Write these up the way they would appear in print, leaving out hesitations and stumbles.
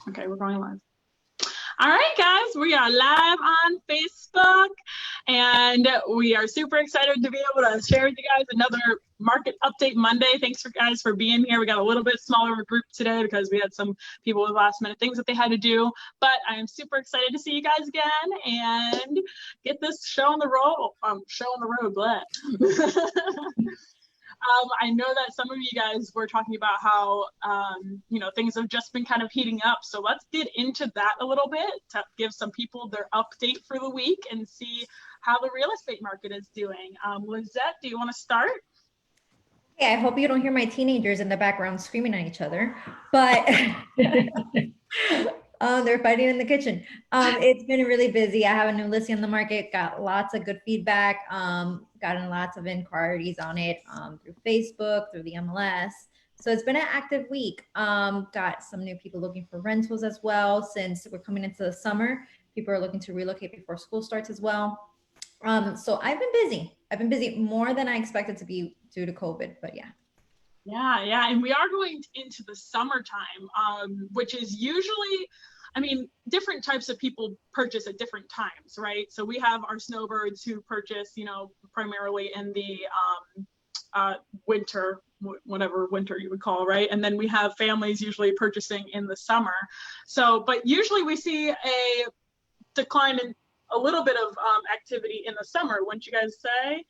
Okay, we're going live. All right, guys, we are live on Facebook, and we are super excited to be able to share with you guys another Market Update Monday. Thanks for guys for being here. We got a little bit smaller of a group today because we had some people with last minute things that they had to do, but I am super excited to see you guys again and get this show on the road. I know that some of you guys were talking about how, things have just been kind of heating up. So let's get into that a little bit to give some people their update for the week and see how the real estate market is doing. Lissette, do you want to start? Yeah, I hope you don't hear my teenagers in the background screaming at each other, but they're fighting in the kitchen. It's been really busy. I have a new listing on the market, got lots of good feedback, gotten lots of inquiries on it through Facebook, through the MLS. So it's been an active week. Got some new people looking for rentals as well. Since we're coming into the summer, people are looking to relocate before school starts as well. So I've been busy. I've been busy more than I expected to be due to COVID, but yeah. Yeah, and we are going into the summertime, which is usually, different types of people purchase at different times, right? So we have our snowbirds who purchase, primarily in the winter, whatever winter you would call, right? And then we have families usually purchasing in the summer. So, but usually we see a decline in a little bit of activity in the summer, wouldn't you guys say?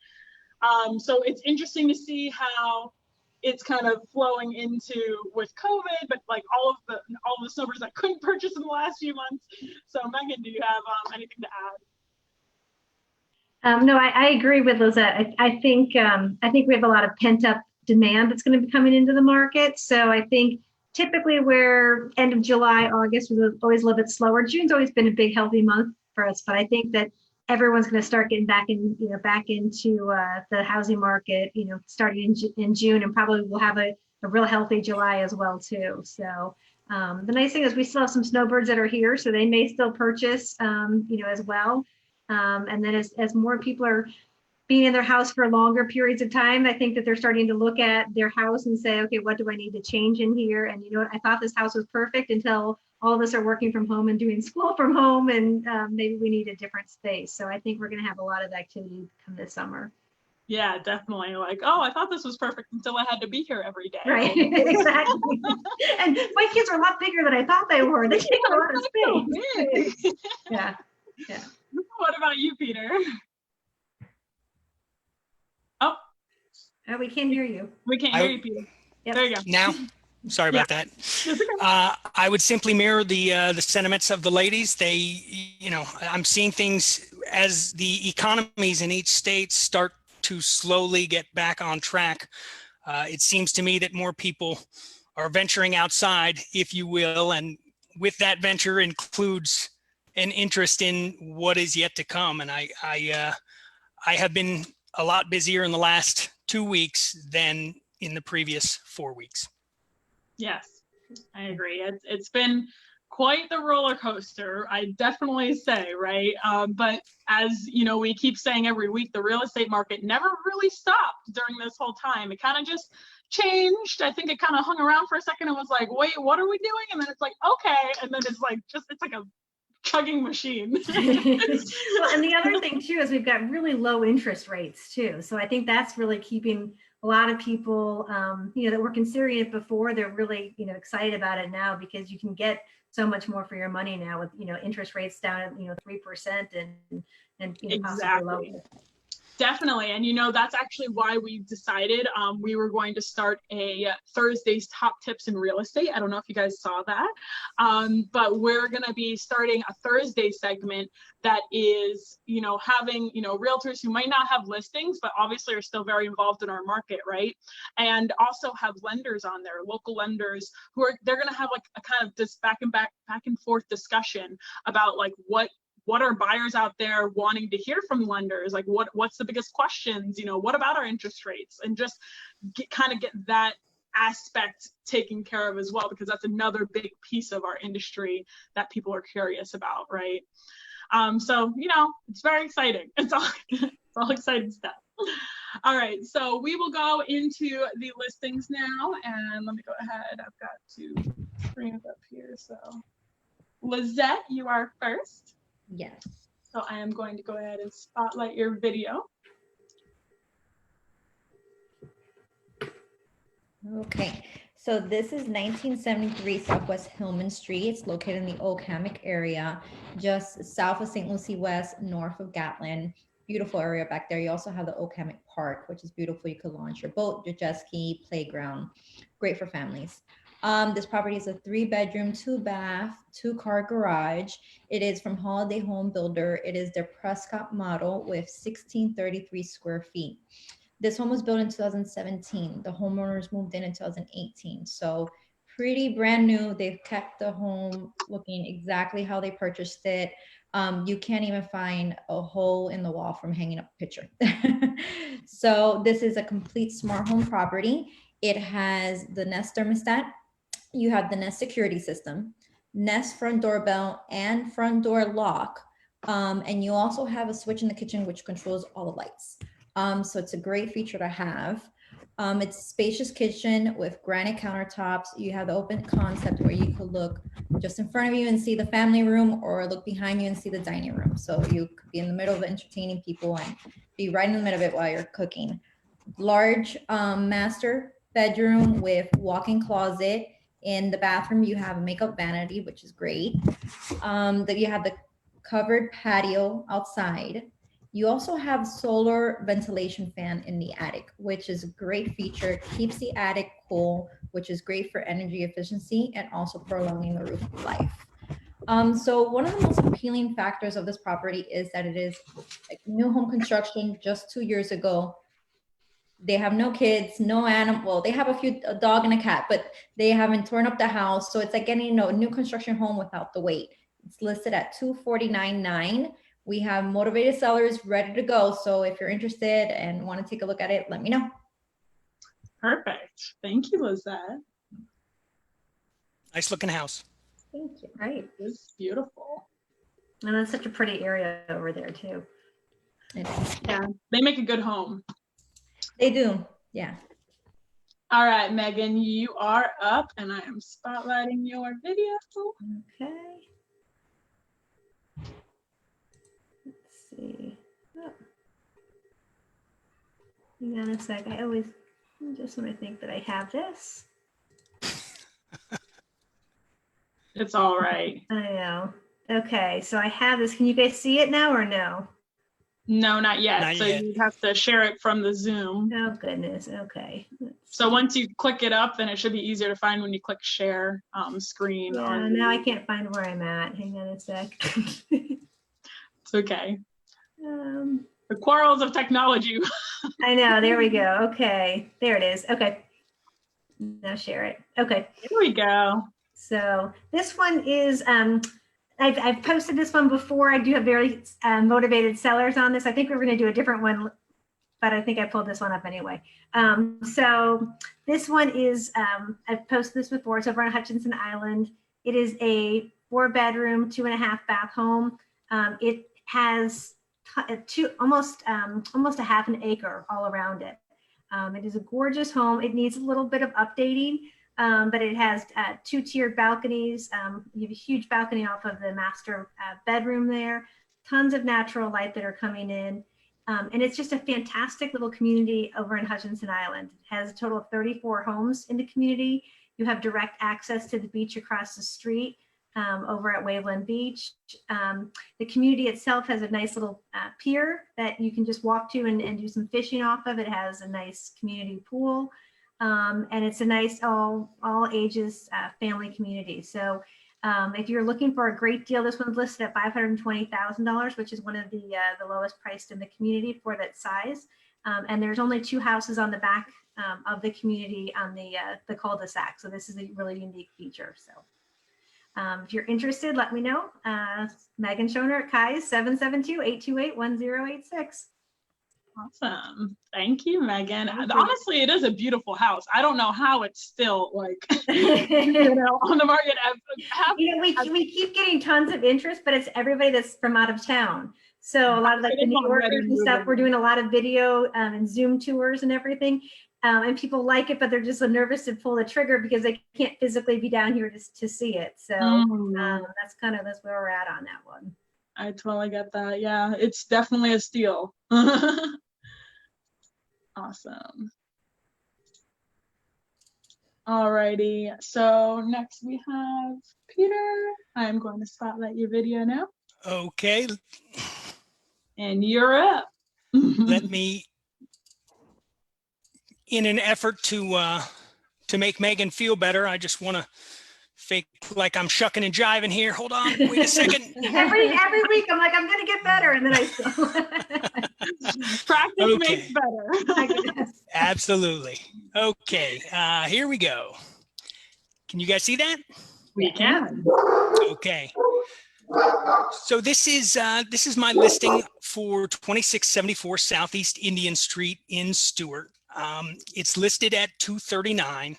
So it's interesting to see how it's kind of flowing into with COVID, but like all of the snowbirds that couldn't purchase in the last few months. So Megan, do you have anything to add? No, I agree with Lissette. I think we have a lot of pent up demand that's going to be coming into the market. So I think typically where end of July, August was always a little bit slower. June's always been a big healthy month for us, but I think that everyone's going to start getting back into the housing market, starting in June, and probably we'll have a real healthy July as well too. So the nice thing is we still have some snowbirds that are here, so they may still purchase, as well. And then as more people are being in their house for longer periods of time, I think that they're starting to look at their house and say, okay, what do I need to change in here? And I thought this house was perfect until all of us are working from home and doing school from home, and maybe we need a different space. So I think we're going to have a lot of activity come this summer. Yeah, definitely. Like, oh, I thought this was perfect until I had to be here every day. Right, exactly. And my kids are a lot bigger than I thought they were. They take a lot of space. Yeah. What about you, Peter? Oh, we can't hear you. We can't hear you, Peter. Yep. There you go. Now? Sorry about that. I would simply mirror the sentiments of the ladies. I'm seeing things as the economies in each state start to slowly get back on track. It seems to me that more people are venturing outside, if you will, and with that venture includes an interest in what is yet to come. And I have been a lot busier in the last 2 weeks than in the previous 4 weeks. Yes, I agree. It's been quite the roller coaster, I definitely say, right? But as we keep saying every week, the real estate market never really stopped during this whole time. It kind of just changed. I think it kind of hung around for a second and was like, wait, what are we doing? And then it's like, okay. And then it's like a chugging machine. Well, and the other thing too is we've got really low interest rates too. So I think that's really keeping a lot of people, that were considering it before, they're really, excited about it now because you can get so much more for your money now with, interest rates down at, 3% and exactly. Possibly lower. Definitely. And, that's actually why we decided we were going to start a Thursday's Top Tips in Real Estate. I don't know if you guys saw that, but we're going to be starting a Thursday segment that is, having, realtors who might not have listings, but obviously are still very involved in our market, right? And also have lenders on there, local lenders they're going to have like a kind of this back and forth discussion about like what are buyers out there wanting to hear from lenders? Like what's the biggest questions? What about our interest rates? And just get that aspect taken care of as well, because that's another big piece of our industry that people are curious about, right? So, it's very exciting. It's all exciting stuff. All right, so we will go into the listings now, and let me go ahead. I've got to bring it up here. So Lissette, you are first. Yes. So I am going to go ahead and spotlight your video. Okay, so this is 1973 Southwest Hillman Street. It's located in the Old Hammock area, just south of St. Lucie West, north of Gatlin. Beautiful area back there. You also have the Old Hammock Park, which is beautiful. You could launch your boat, your jet ski, playground. Great for families. This property is a 3-bedroom, 2-bath, 2-car garage. It is from Holiday Home Builder. It is their Prescott model with 1633 square feet. This home was built in 2017. The homeowners moved in 2018. So pretty brand new. They've kept the home looking exactly how they purchased it. You can't even find a hole in the wall from hanging up a picture. So this is a complete smart home property. It has the Nest thermostat. You have the Nest security system, Nest front doorbell and front door lock. And you also have a switch in the kitchen which controls all the lights. So it's a great feature to have. It's a spacious kitchen with granite countertops. You have the open concept where you could look just in front of you and see the family room, or look behind you and see the dining room. So you could be in the middle of entertaining people and be right in the middle of it while you're cooking. Large master bedroom with walk-in closet. In the bathroom, you have a makeup vanity, which is great. That you have the covered patio outside. You also have solar ventilation fan in the attic, which is a great feature. It keeps the attic cool, which is great for energy efficiency and also prolonging the roof life. So one of the most appealing factors of this property is that it is like new home construction just 2 years ago. They have no kids, no animal. Well, they have a dog and a cat, but they haven't torn up the house. So it's like getting a new construction home without the wait. It's listed at $249,900. We have motivated sellers ready to go. So if you're interested and want to take a look at it, let me know. Perfect. Thank you, Lissette. Nice looking house. Thank you. Right. It's beautiful. And that's such a pretty area over there too. It is. Yeah, they make a good home. They do. Yeah. All right, Megan, you are up, and I am spotlighting your video. Okay. Let's see. Oh. Hang on a sec. I just want to think that I have this. It's all right. I know. Okay, so I have this. Can you guys see it now or no? No, not yet. Not So yet. you have to share it from the Zoom. Oh goodness. Okay. So once you click it up, then it should be easier to find when you click share screen. Yeah, now I can't find where I'm at. Hang on a sec. It's okay. um, The quarrels of technology. I know. There we go. Okay, there it is. Okay. Now share it. Okay. Here we go. So this one is, I've posted this one before. I do have very motivated sellers on this. I think we're going to do a different one, but I think I pulled this one up anyway. So this one is, I've posted this before. It's over on Hutchinson Island. It is a 4-bedroom, 2.5-bath home. It has almost a half an acre all around it. It is a gorgeous home. It needs a little bit of updating. But it has 2-tiered balconies. You have a huge balcony off of the master bedroom there, tons of natural light that are coming in. And it's just a fantastic little community over in Hutchinson Island. It has a total of 34 homes in the community. You have direct access to the beach across the street over at Waveland Beach. The community itself has a nice little pier that you can just walk to and do some fishing off of. It has a nice community pool. And it's a nice all ages family community. So if you're looking for a great deal, this one's listed at $520,000, which is one of the lowest priced in the community for that size. And there's only 2 houses on the back of the community on the cul-de-sac. So this is a really unique feature. So if you're interested, let me know. Megan Schoner at Kai's 772-828-1086. Awesome. Thank you, Megan. Honestly, it is a beautiful house. I don't know how it's still like on the market. We keep getting tons of interest, but it's everybody that's from out of town. So a lot of like the New Yorkers and stuff, we're doing a lot of video and Zoom tours and everything. And people like it, but they're just so nervous to pull the trigger because they can't physically be down here to see it. So that's where we're at on that one. I totally get that. Yeah, it's definitely a steal. Awesome. Alrighty, so next we have Peter. I'm going to spotlight your video now. Okay. And you're up. Let me, in an effort to make Megan feel better, I just want to fake like I'm shucking and jiving here. Hold on, wait a second. every week I'm like, I'm gonna get better, and then I still practice makes better. Absolutely. Okay, here we go. Can you guys see that? We can. Okay. So this is my listing for 2674 Southeast Indian Street in Stewart. It's listed at $239.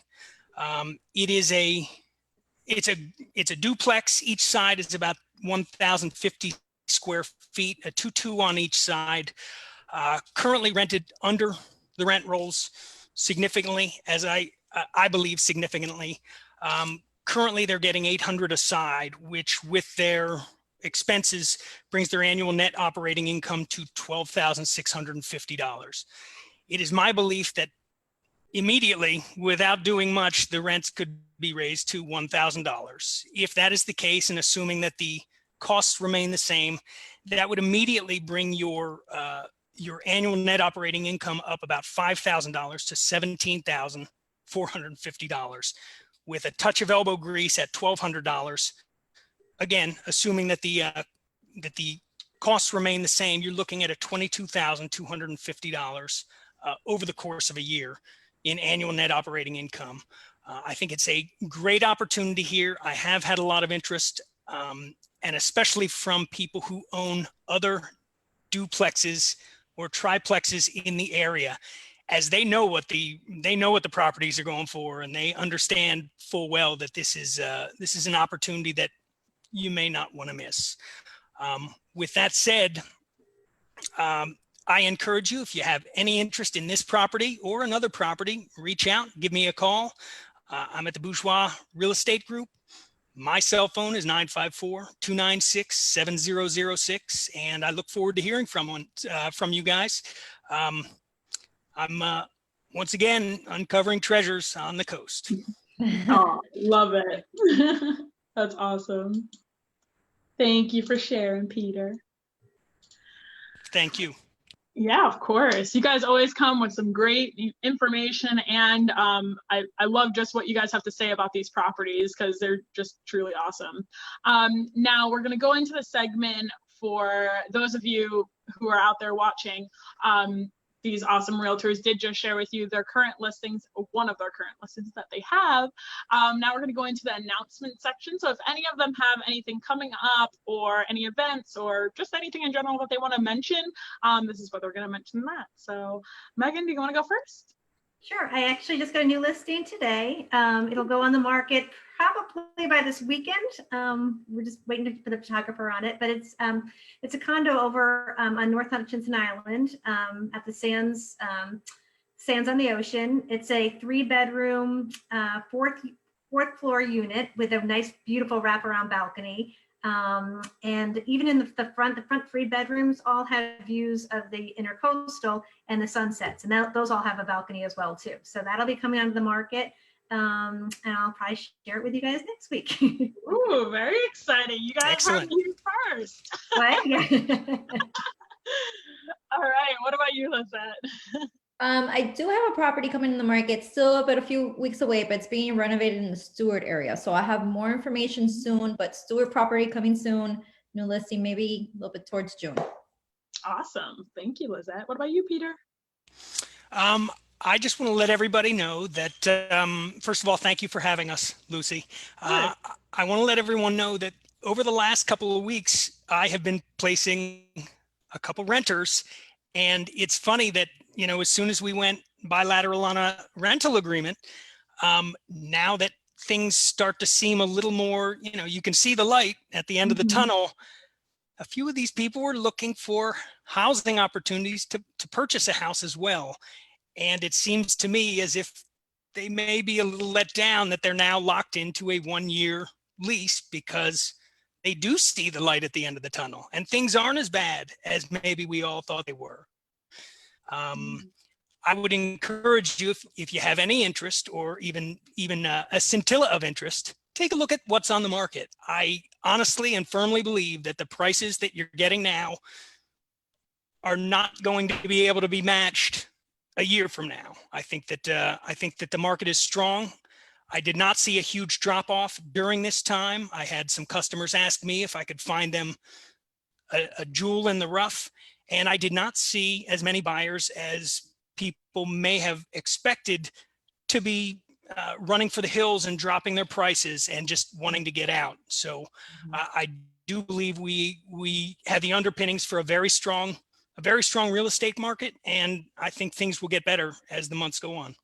It's a duplex. Each side is about 1,050 square feet, a 2-2 on each side. Currently rented under the rent rolls significantly, as I believe significantly. Currently, they're getting $800 a side, which with their expenses brings their annual net operating income to $12,650. It is my belief that immediately, without doing much, the rents could be raised to $1,000. If that is the case, and assuming that the costs remain the same, that would immediately bring your annual net operating income up about $5,000 to $17,450, with a touch of elbow grease at $1,200. Again, assuming that the costs remain the same, you're looking at a $22,250 over the course of a year in annual net operating income. I think it's a great opportunity here. I have had a lot of interest, and especially from people who own other duplexes or triplexes in the area, as they know what the properties are going for, and they understand full well that this is an opportunity that you may not want to miss. With that said, I encourage you, if you have any interest in this property or another property, reach out, give me a call. I'm at the Bourgeois Real Estate Group. My cell phone is 954-296-7006, and I look forward to hearing from you guys. I'm once again uncovering treasures on the coast. Oh, love it. That's awesome. Thank you for sharing, Peter. Thank you. Yeah, of course. You guys always come with some great information, and I love just what you guys have to say about these properties because they're just truly awesome. Now we're going to go into the segment for those of you who are out there watching. These awesome realtors did just share with you their current listings, one of their current listings that they have. Now we're going to go into the announcement section. So if any of them have anything coming up or any events or just anything in general that they want to mention, this is what they're going to mention that. So Megan, do you want to go first? Sure. I actually just got a new listing today. It'll go on the market probably by this weekend. We're just waiting for the photographer on it, but it's a condo over on North Hutchinson Island at the Sands on the ocean. It's a 3-bedroom, fourth floor unit with a nice, beautiful wraparound balcony. And even in the front 3 bedrooms all have views of the intercoastal and the sunsets, and those all have a balcony as well too. So that'll be coming onto the market, and I'll probably share it with you guys next week. Ooh, very exciting! You guys heard me first. What? Yeah. All right. What about you, Lissette? I do have a property coming in the market, still but a few weeks away, but it's being renovated in the Stewart area. So I have more information soon, but Stewart property coming soon, new listing maybe a little bit towards June. Awesome. Thank you, Lissette. What about you, Peter? I just want to let everybody know that, first of all, thank you for having us, Lucy. I want to let everyone know that over the last couple of weeks, I have been placing a couple renters, and it's funny that, you know, as soon as we went bilateral on a rental agreement, now that things start to seem a little more, you know, you can see the light at the end of the tunnel. A few of these people were looking for housing opportunities to purchase a house as well. And it seems to me as if they may be a little let down that they're now locked into a 1-year lease because they do see the light at the end of the tunnel and things aren't as bad as maybe we all thought they were. I would encourage you, if you have any interest or even a scintilla of interest, take a look at what's on the market. I honestly and firmly believe that the prices that you're getting now are not going to be able to be matched a year from now. I think that the market is strong. I did not see a huge drop off during this time. I had some customers ask me if I could find them a jewel in the rough, and I did not see as many buyers as people may have expected to be running for the hills and dropping their prices and just wanting to get out. So I do believe we have the underpinnings for a very strong real estate market, and I think things will get better as the months go on.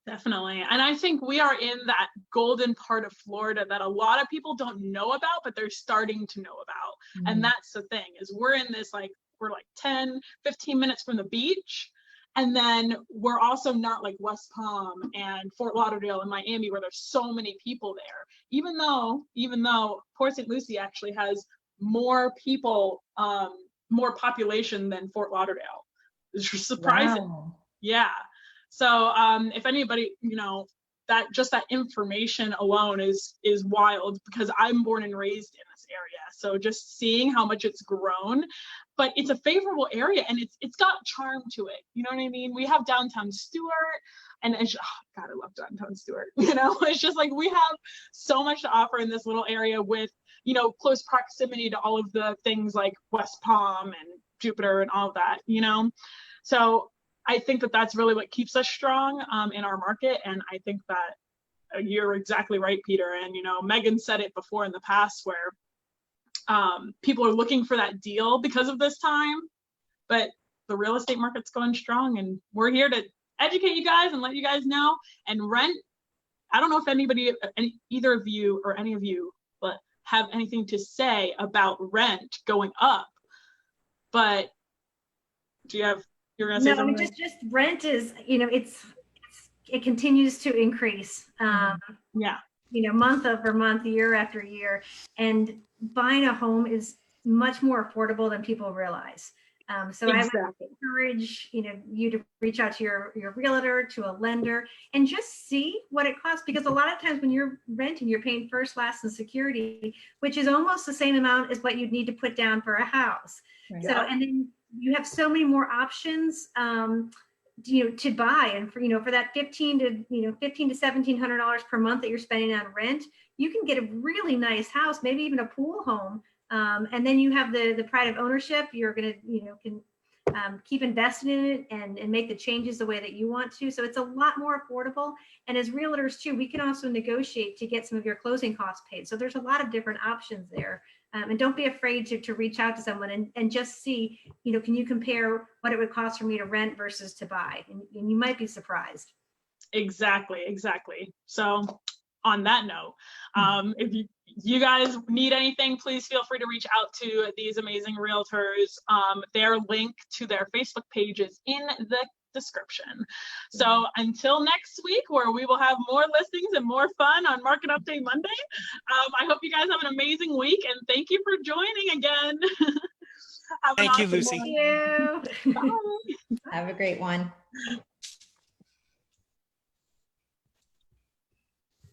Definitely. And I think we are in that golden part of Florida that a lot of people don't know about, but they're starting to know about. And that's the thing, is we're in this, like, we're like 10, 15 minutes from the beach. And then we're also not like West Palm and Fort Lauderdale and Miami, where there's so many people there. Even though Port St. Lucie actually has more people, more population than Fort Lauderdale. It's surprising. Wow. Yeah. So if anybody, that just that information alone is wild, because I'm born and raised in this area. So just seeing how much it's grown, but it's a favorable area and it's got charm to it. You know what I mean? We have downtown Stewart, and it's, oh God, I love downtown Stewart. It's just like we have so much to offer in this little area with, close proximity to all of the things like West Palm and Jupiter and all of that, So I think that that's really what keeps us strong in our market. And I think that you're exactly right, Peter. And, Megan said it before in the past where people are looking for that deal because of this time, but the real estate market's going strong, and we're here to educate you guys and let you guys know. And rent, I don't know if either of you or any of you, but have anything to say about rent going up, but do you have, you're going to say something? No, just rent is, it continues to increase. Yeah. Month over month, year after year, and buying a home is much more affordable than people realize. So exactly. I would encourage, you to reach out to your realtor, to a lender, and just see what it costs. Because a lot of times when you're renting, you're paying first, last, and security, which is almost the same amount as what you'd need to put down for a house. Right. So, and then you have so many more options, to buy, and for that $1,500 to $1,700 per month that you're spending on rent, you can get a really nice house, maybe even a pool home. And then you have the pride of ownership. You're going to, can keep investing in it and make the changes the way that you want to. So it's a lot more affordable. And as realtors too, we can also negotiate to get some of your closing costs paid. So there's a lot of different options there. And don't be afraid to reach out to someone and just see, can you compare what it would cost for me to rent versus to buy? And you might be surprised. Exactly. So on that note, if you guys need anything, please feel free to reach out to these amazing realtors. Their link to their Facebook page is in the description. So until next week, where we will have more listings and more fun on Market Update Monday, I hope you guys have an amazing week, and thank you for joining again. Thank you, Lucie. Thank you. Have a great one.